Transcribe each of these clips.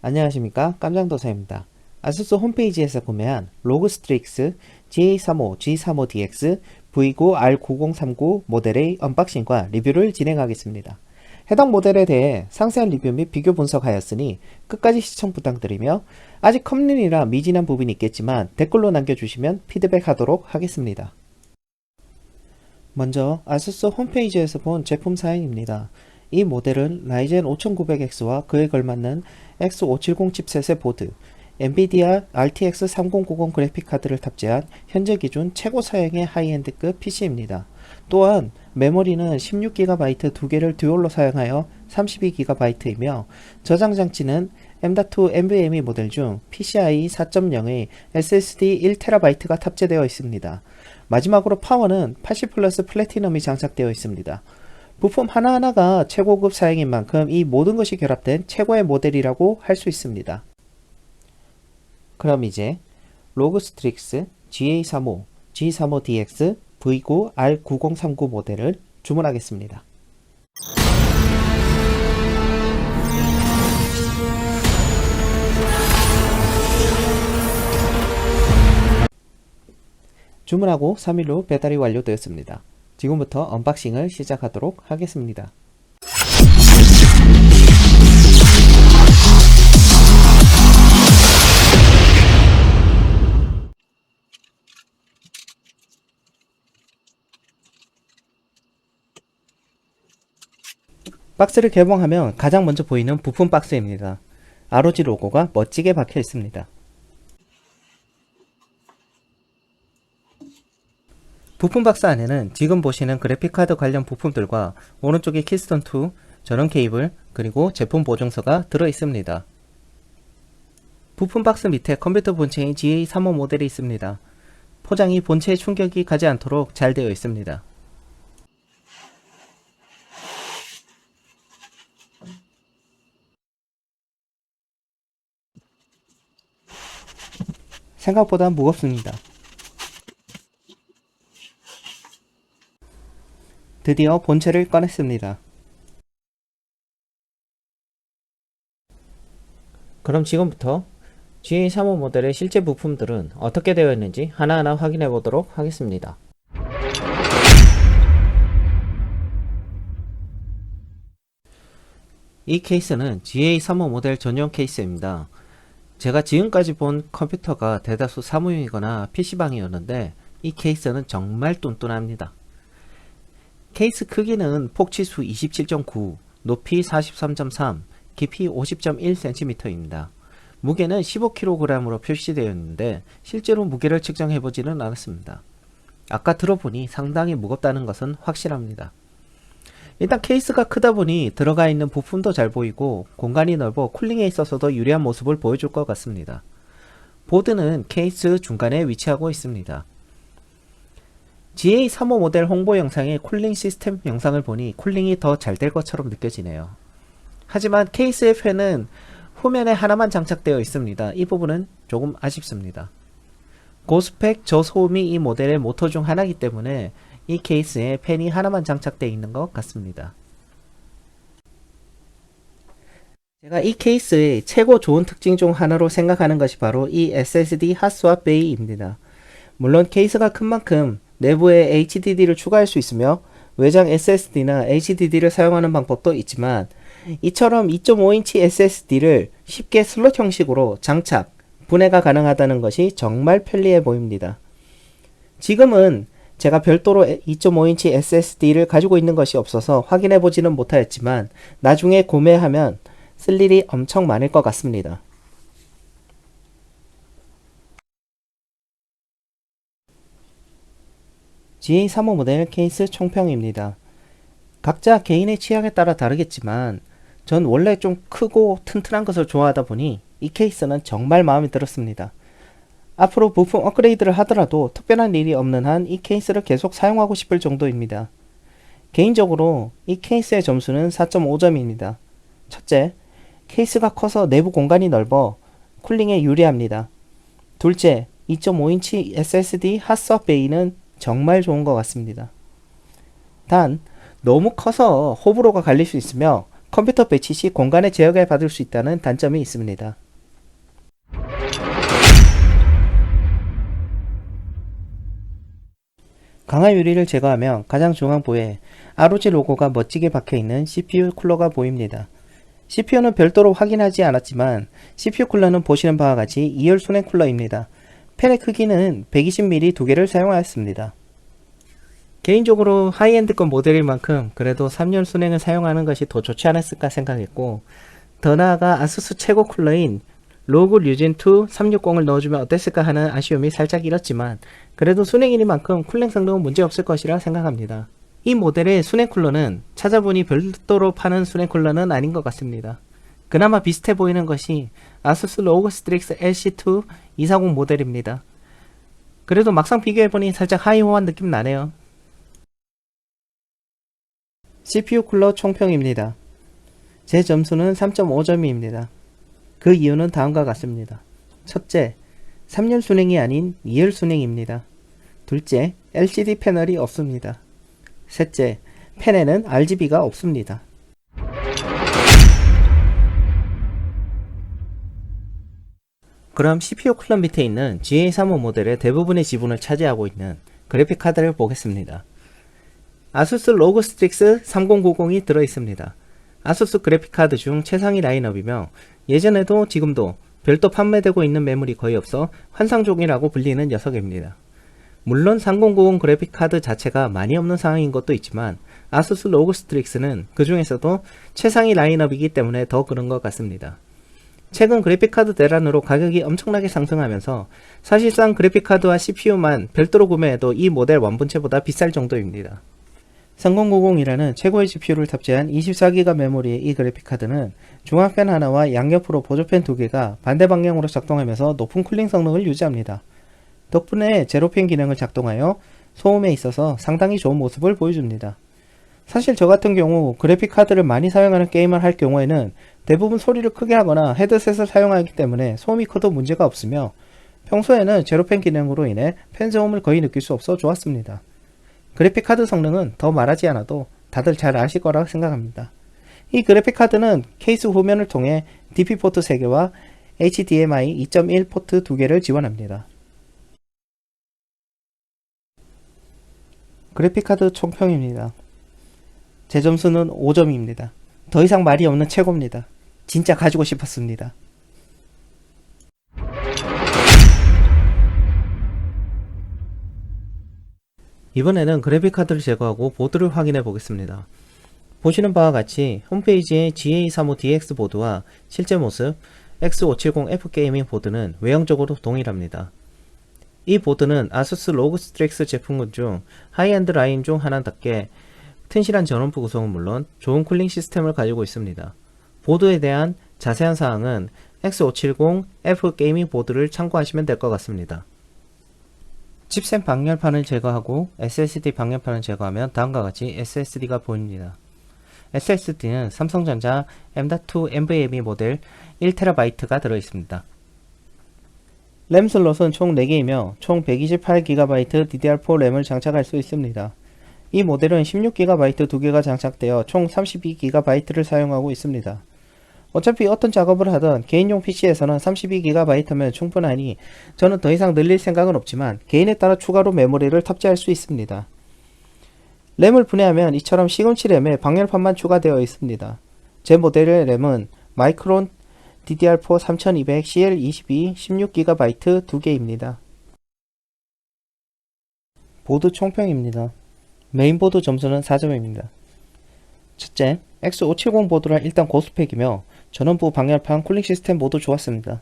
안녕하십니까, 깜장도사입니다. 아수스 홈페이지에서 구매한 로그스트릭스 GA35, G35DX V9R9039 모델의 언박싱과 리뷰를 진행하겠습니다. 해당 모델에 대해 상세한 리뷰 및 비교 분석하였으니 끝까지 시청 부탁드리며, 아직 컴퓨터라 미진한 부분이 있겠지만 댓글로 남겨주시면 피드백하도록 하겠습니다. 먼저 아수스 홈페이지에서 본 제품 사양입니다. 이 모델은 라이젠 5900X와 그에 걸맞는 X570 칩셋의 보드, 엔비디아 RTX 3090 그래픽카드를 탑재한 현재 기준 최고 사양의 하이엔드급 PC입니다. 또한 메모리는 16GB 2개를 듀얼로 사용하여 32GB이며 저장 장치는 M.2 NVMe 모델 중 PCIe 4.0의 SSD 1TB가 탑재되어 있습니다. 마지막으로 파워는 80 플러스 플래티넘이 장착되어 있습니다. 부품 하나하나가 최고급 사양인 만큼 이 모든 것이 결합된 최고의 모델이라고 할 수 있습니다. 그럼 이제 로그스트릭스 GA35, G35DX V9R9039 모델을 주문하겠습니다. 주문하고 3일 후 배달이 완료되었습니다. 지금부터 언박싱을 시작하도록 하겠습니다. 박스를 개봉하면 가장 먼저 보이는 부품 박스입니다. ROG 로고가 멋지게 박혀 있습니다. 부품 박스 안에는 지금 보시는 그래픽카드 관련 부품들과 오른쪽에 키스톤2, 전원 케이블, 그리고 제품 보증서가 들어 있습니다. 부품 박스 밑에 컴퓨터 본체인 GA35 모델이 있습니다. 포장이 본체에 충격이 가지 않도록 잘 되어 있습니다. 생각보다 무겁습니다. 드디어 본체를 꺼냈습니다. 그럼 지금부터 GA35 모델의 실제 부품들은 어떻게 되어 있는지 하나하나 확인해 보도록 하겠습니다. 이 케이스는 GA35 모델 전용 케이스입니다. 제가 지금까지 본 컴퓨터가 대다수 사무용이거나 PC방이었는데 이 케이스는 정말 뚠뚠합니다. 케이스 크기는 폭치수 27.9, 높이 43.3, 깊이 50.1cm입니다. 무게는 15kg으로 표시되어 있는데 실제로 무게를 측정해보지는 않았습니다. 아까 들어보니 상당히 무겁다는 것은 확실합니다. 일단 케이스가 크다 보니 들어가 있는 부품도 잘 보이고 공간이 넓어 쿨링에 있어서도 유리한 모습을 보여줄 것 같습니다. 보드는 케이스 중간에 위치하고 있습니다. GA35 모델 홍보 영상의 쿨링 시스템 영상을 보니 쿨링이 더 잘 될 것처럼 느껴지네요. 하지만 케이스의 팬은 후면에 하나만 장착되어 있습니다. 이 부분은 조금 아쉽습니다. 고스펙 저소음이 이 모델의 모토 중 하나이기 때문에 이 케이스에 팬이 하나만 장착되어 있는 것 같습니다. 제가 이 케이스의 최고 좋은 특징 중 하나로 생각하는 것이 바로 이 SSD 핫스왑 베이입니다. 물론 케이스가 큰 만큼 내부에 HDD를 추가할 수 있으며 외장 SSD나 HDD를 사용하는 방법도 있지만 이처럼 2.5인치 SSD를 쉽게 슬롯 형식으로 장착, 분해가 가능하다는 것이 정말 편리해 보입니다. 지금은 제가 별도로 2.5인치 SSD를 가지고 있는 것이 없어서 확인해 보지는 못하였지만 나중에 구매하면 쓸 일이 엄청 많을 것 같습니다. GA35 모델 케이스 총평입니다. 각자 개인의 취향에 따라 다르겠지만 전 원래 좀 크고 튼튼한 것을 좋아하다 보니 이 케이스는 정말 마음에 들었습니다. 앞으로 부품 업그레이드를 하더라도 특별한 일이 없는 한 이 케이스를 계속 사용하고 싶을 정도입니다. 개인적으로 이 케이스의 점수는 4.5점입니다. 첫째, 케이스가 커서 내부 공간이 넓어 쿨링에 유리합니다. 둘째, 2.5인치 SSD 핫스왑 베이는 정말 좋은 것 같습니다. 단 너무 커서 호불호가 갈릴 수 있으며 컴퓨터 배치 시 공간의 제약을 받을 수 있다는 단점이 있습니다. 강화 유리를 제거하면 가장 중앙부에 ROG 로고가 멋지게 박혀있는 CPU 쿨러가 보입니다. CPU는 별도로 확인하지 않았지만 CPU 쿨러는 보시는 바와 같이 2열 순행 쿨러입니다. 팬의 크기는 120mm 두 개를 사용하였습니다. 개인적으로 하이엔드급 모델인 만큼 그래도 3열 순행을 사용하는 것이 더 좋지 않았을까 생각했고, 더 나아가 아수스 최고 쿨러인 로그 류진2 360을 넣어주면 어땠을까 하는 아쉬움이 살짝 일었지만 그래도 순행이니만큼 쿨링 성능은 문제없을 것이라 생각합니다. 이 모델의 순행 쿨러는 찾아보니 별도로 파는 순행 쿨러는 아닌 것 같습니다. 그나마 비슷해 보이는 것이 아수스 로그 스트릭스 LC2 240 모델입니다. 그래도 막상 비교해보니 살짝 하이호환 느낌 나네요. CPU 쿨러 총평입니다. 제 점수는 3.5점입니다. 그 이유는 다음과 같습니다. 첫째, 3열 순행이 아닌 2열 순행입니다. 둘째, LCD 패널이 없습니다. 셋째, 팬에는 RGB가 없습니다. 그럼 CPU 쿨러 밑에 있는 GA35 모델의 대부분의 지분을 차지하고 있는 그래픽 카드를 보겠습니다. 아수스 로그 스트릭스 3090이 들어있습니다. 아수스 그래픽 카드 중 최상위 라인업이며 예전에도 지금도 별도 판매되고 있는 매물이 거의 없어 환상종이라고 불리는 녀석입니다. 물론 3090 그래픽 카드 자체가 많이 없는 상황인 것도 있지만 아수스 로그 스트릭스는 그 중에서도 최상위 라인업이기 때문에 더 그런 것 같습니다. 최근 그래픽카드 대란으로 가격이 엄청나게 상승하면서 사실상 그래픽카드와 CPU만 별도로 구매해도 이 모델 완본체보다 비쌀 정도입니다. 3090이라는 최고의 GPU를 탑재한 24기가 메모리의 이 그래픽카드는 중앙팬 하나와 양옆으로 보조팬 2개가 반대 방향으로 작동하면서 높은 쿨링 성능을 유지합니다. 덕분에 제로팬 기능을 작동하여 소음에 있어서 상당히 좋은 모습을 보여줍니다. 사실 저 같은 경우 그래픽카드를 많이 사용하는 게임을 할 경우에는 대부분 소리를 크게 하거나 헤드셋을 사용하기 때문에 소음이 커도 문제가 없으며 평소에는 제로팬 기능으로 인해 팬소음을 거의 느낄 수 없어 좋았습니다. 그래픽카드 성능은 더 말하지 않아도 다들 잘 아실 거라 생각합니다. 이 그래픽카드는 케이스 후면을 통해 DP 포트 3개와 HDMI 2.1 포트 2개를 지원합니다. 그래픽카드 총평입니다. 제 점수는 5점입니다. 더 이상 말이 없는 최고입니다. 진짜 가지고 싶었습니다. 이번에는 그래픽카드를 제거하고 보드를 확인해 보겠습니다. 보시는 바와 같이 홈페이지의 GA35DX 보드와 실제 모습 X570F 게이밍 보드는 외형적으로 동일합니다. 이 보드는 아수스 로그 스트릭스 제품군 중 하이엔드 라인 중 하나답게 튼실한 전원부 구성은 물론 좋은 쿨링 시스템을 가지고 있습니다. 보드에 대한 자세한 사항은 X570F 게이밍 보드를 참고하시면 될 것 같습니다. 칩셋 방열판을 제거하고 SSD 방열판을 제거하면 다음과 같이 SSD가 보입니다. SSD는 삼성전자 M.2 NVMe 모델 1TB가 들어있습니다. 램 슬롯은 총 4개이며 총 128GB DDR4 램을 장착할 수 있습니다. 이 모델은 16GB 2개가 장착되어 총 32GB를 사용하고 있습니다. 어차피 어떤 작업을 하든 개인용 PC에서는 32GB면 충분하니 저는 더 이상 늘릴 생각은 없지만 개인에 따라 추가로 메모리를 탑재할 수 있습니다. 램을 분해하면 이처럼 시금치 램에 방열판만 추가되어 있습니다. 제 모델의 램은 마이크론 DDR4 3200 CL22 16GB 2개입니다. 보드 총평입니다. 메인보드 점수는 4점입니다. 첫째, X570 보드라 일단 고스펙이며 전원부 방열판 쿨링 시스템 모두 좋았습니다.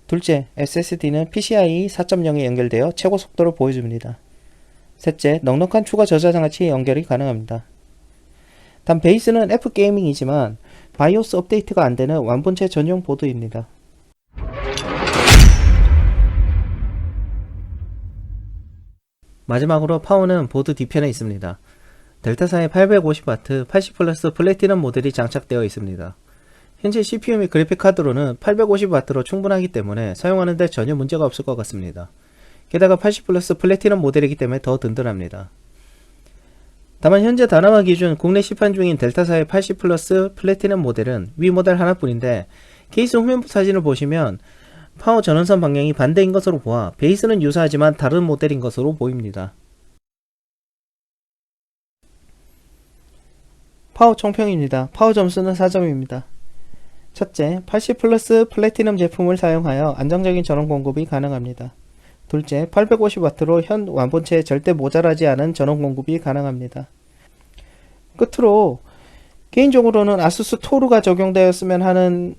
둘째, SSD는 PCIe 4.0에 연결되어 최고 속도를 보여줍니다. 셋째, 넉넉한 추가 저장장치 연결이 가능합니다. 단 베이스는 F게이밍이지만 바이오스 업데이트가 안되는 완본체 전용 보드입니다. 마지막으로 파워는 보드 뒤편에 있습니다. 델타사의 850W 80플러스 플래티넘 모델이 장착되어 있습니다. 현재 CPU 및 그래픽카드로는 850W로 충분하기 때문에 사용하는데 전혀 문제가 없을 것 같습니다. 게다가 80플러스 플래티넘 모델이기 때문에 더 든든합니다. 다만 현재 다나와 기준 국내 시판 중인 델타사의 80 플러스 플래티넘 모델은 위 모델 하나뿐인데 케이스 후면부 사진을 보시면 파워 전원선 방향이 반대인 것으로 보아 베이스는 유사하지만 다른 모델인 것으로 보입니다. 파워 총평입니다. 파워 점수는 4점입니다. 첫째, 80 플러스 플래티넘 제품을 사용하여 안정적인 전원 공급이 가능합니다. 둘째, 850W로 현 완본체에 절대 모자라지 않은 전원 공급이 가능합니다. 끝으로 개인적으로는 아수스 토르가 적용되었으면 하는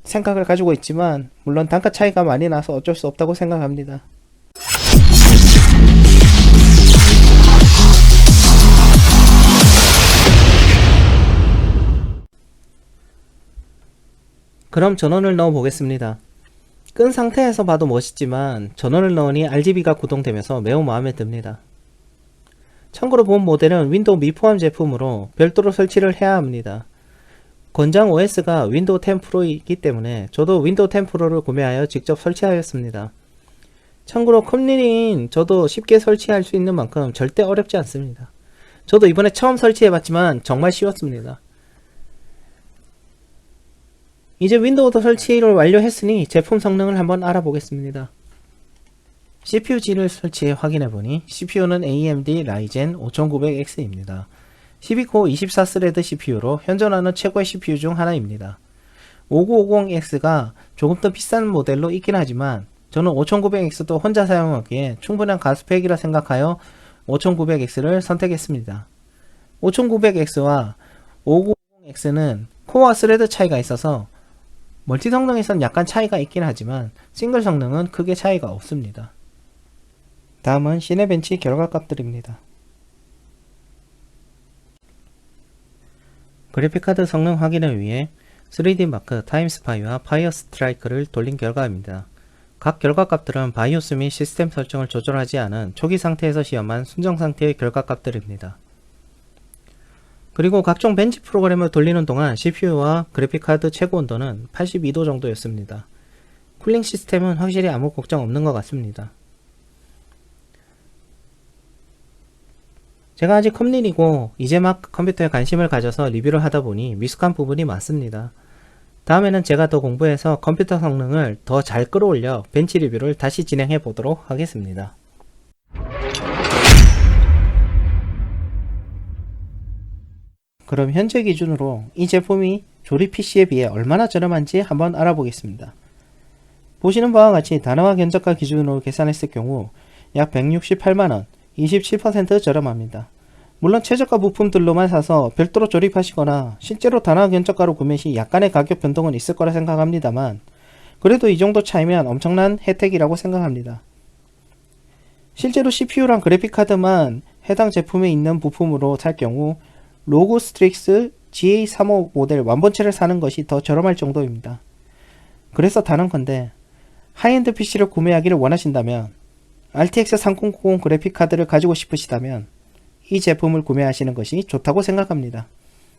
생각을 가지고 있지만 물론 단가 차이가 많이 나서 어쩔 수 없다고 생각합니다. 그럼 전원을 넣어 보겠습니다. 끈 상태에서 봐도 멋있지만 전원을 넣으니 RGB가 구동되면서 매우 마음에 듭니다. 참고로 본 모델은 윈도우 미포함 제품으로 별도로 설치를 해야 합니다. 권장 OS가 윈도우 10 프로이기 때문에 저도 윈도우 10 프로를 구매하여 직접 설치하였습니다. 참고로 컴리인 저도 쉽게 설치할 수 있는 만큼 절대 어렵지 않습니다. 저도 이번에 처음 설치해봤지만 정말 쉬웠습니다. 이제 윈도우도 설치를 완료했으니 제품 성능을 한번 알아보겠습니다. CPUG를 설치해 확인해보니 CPU는 AMD Ryzen 5900X입니다. 12코어 24스레드 CPU로 현존하는 최고의 CPU 중 하나입니다. 5950X가 조금 더 비싼 모델로 있긴 하지만 저는 5900X도 혼자 사용하기에 충분한 가스펙이라 생각하여 5900X를 선택했습니다. 5900X와 5950X는 코어와 스레드 차이가 있어서 멀티 성능에선 약간 차이가 있긴 하지만 싱글 성능은 크게 차이가 없습니다. 다음은 시네벤치 결과값들입니다. 그래픽카드 성능 확인을 위해 3D마크 타임스파이와 파이어 스트라이크를 돌린 결과입니다. 각 결과값들은 바이오스 및 시스템 설정을 조절하지 않은 초기 상태에서 시험한 순정 상태의 결과값들입니다. 그리고 각종 벤치 프로그램을 돌리는 동안 CPU와 그래픽카드 최고 온도는 82도 정도였습니다. 쿨링 시스템은 확실히 아무 걱정 없는 것 같습니다. 제가 아직 컴린이고 이제 막 컴퓨터에 관심을 가져서 리뷰를 하다 보니 미숙한 부분이 많습니다. 다음에는 제가 더 공부해서 컴퓨터 성능을 더 잘 끌어올려 벤치 리뷰를 다시 진행해 보도록 하겠습니다. 그럼 현재 기준으로 이 제품이 조립 PC에 비해 얼마나 저렴한지 한번 알아보겠습니다. 보시는 바와 같이 다나와 견적가 기준으로 계산했을 경우 약 168만원, 27% 저렴합니다. 물론 최저가 부품들로만 사서 별도로 조립하시거나 실제로 다나와 견적가로 구매 시 약간의 가격 변동은 있을 거라 생각합니다만 그래도 이 정도 차이면 엄청난 혜택이라고 생각합니다. 실제로 CPU랑 그래픽카드만 해당 제품에 있는 부품으로 살 경우 로그 스트릭스 GA35 모델 완본체를 사는 것이 더 저렴할 정도입니다. 그래서 단언컨대 하이엔드 PC를 구매하기를 원하신다면 RTX 3090 그래픽카드를 가지고 싶으시다면 이 제품을 구매하시는 것이 좋다고 생각합니다.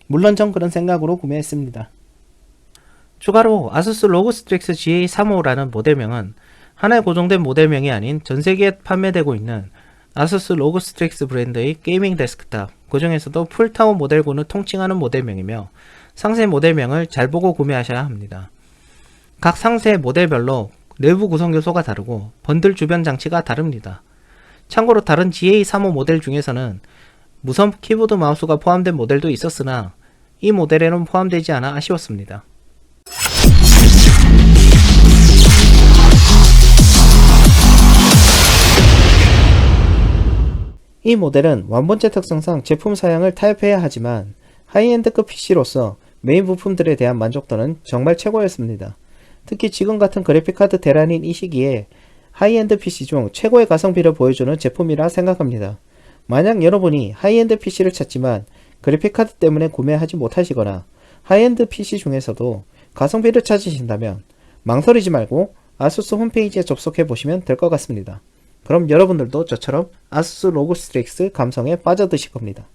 물론 전 그런 생각으로 구매했습니다. 추가로 아수스 로그 스트릭스 GA35라는 모델명은 하나의 고정된 모델명이 아닌 전세계에 판매되고 있는 아수스 로그 스트릭스 브랜드의 게이밍 데스크탑, 그 중에서도 풀타워 모델군을 통칭하는 모델명이며 상세 모델명을 잘 보고 구매하셔야 합니다. 각 상세 모델별로 내부 구성 요소가 다르고 번들 주변 장치가 다릅니다. 참고로 다른 GA35 모델 중에서는 무선 키보드 마우스가 포함된 모델도 있었으나 이 모델에는 포함되지 않아 아쉬웠습니다. 이 모델은 완본체 특성상 제품 사양을 타협해야 하지만 하이엔드급 PC로서 메인 부품들에 대한 만족도는 정말 최고였습니다. 특히 지금 같은 그래픽카드 대란인 이 시기에 하이엔드 PC 중 최고의 가성비를 보여주는 제품이라 생각합니다. 만약 여러분이 하이엔드 PC를 찾지만 그래픽카드 때문에 구매하지 못하시거나 하이엔드 PC 중에서도 가성비를 찾으신다면 망설이지 말고 아수스 홈페이지에 접속해 보시면 될 것 같습니다. 그럼 여러분들도 저처럼 아수스 로그 스트릭스 감성에 빠져드실 겁니다.